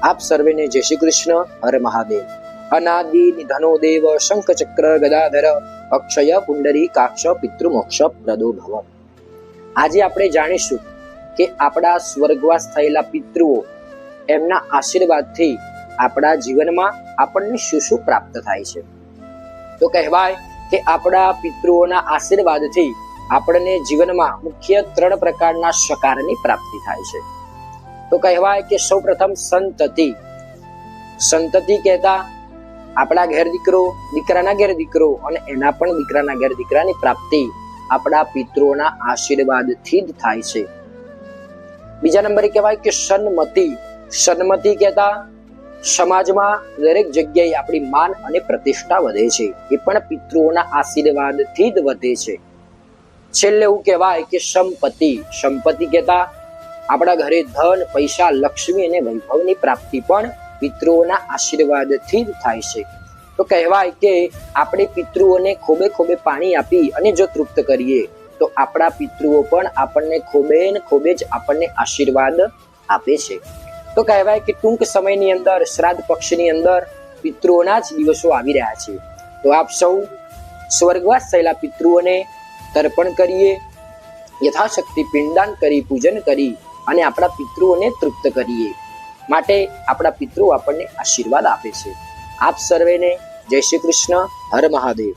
આપ સર્વેને જય શ્રી કૃષ્ણ. હર મહાદેવ. અનાદિ નિધનો દેવ શંખ ચક્ર ગદાધર અક્ષય પુંડરી કાક્ષ પિતૃમોક્ષ પ્રદો ભવ. આજે આપણે જાણીશું કે આપણા સ્વર્ગવાસ થયેલા પિતૃઓ, એમના આશીર્વાદથી આપણા જીવનમાં આપણને શું શું પ્રાપ્ત થાય છે. તો કહેવાય કે આપણા પિતૃઓના આશીર્વાદથી આપણને જીવનમાં મુખ્ય 3 પ્રકારના સકારની પ્રાપ્તિ થાય છે. તો કહેવાય કે સૌપ્રથમ સંતતિ. સંતતિ કહેતા આપણા ઘેર દીકરો, દીકરાના ઘેર દીકરો અને એના પણ દીકરાના ઘેર દીકરાની પ્રાપ્તિ આપણા પિતૃઓના આશીર્વાદથી જ થાય છે. બીજા નંબરે કહેવાય કે સન્મતિ. સન્મતિ કહેતા સમાજમાં દરેક જગ્યાએ આપણી માન અને પ્રતિષ્ઠા વધે છે, એ પણ પિતૃઓના આશીર્વાદથી જ વધે છે. છેલ્લે એવું કહેવાય કે સંપત્તિ. સંપત્તિ કહેતા આપણા ઘરે ધન, પૈસા, લક્ષ્મી અને વૈભવની પ્રાપ્તિ પણ પિતૃઓના આશીર્વાદથી જ થાય છે. તો કહેવાય કે આપણે પિતૃઓને ખોબે ખોબે પાણી આપી અને જો તૃપ્ત કરીએ તો આપણા પિતૃઓ પણ આપણને ખોબે ને ખોબે જ આપણને આશીર્વાદ આપે છે. તો કહેવાય કે ટૂંક સમયની અંદર શ્રાદ્ધ પક્ષની અંદર પિતૃઓના જ દિવસો આવી રહ્યા છે. તો આપ સૌ સ્વર્ગવાસ થયેલા પિતૃઓને તર્પણ કરીએ, યથાશક્તિ પિંડદાન કરી, પૂજન કરી અને આપણા પિતૃઓને તૃપ્ત કરીએ. માટે આપણા પિતૃઓ આપણને આશીર્વાદ આપે છે. આપ સર્વેને જય શ્રી કૃષ્ણ. હર મહાદેવ.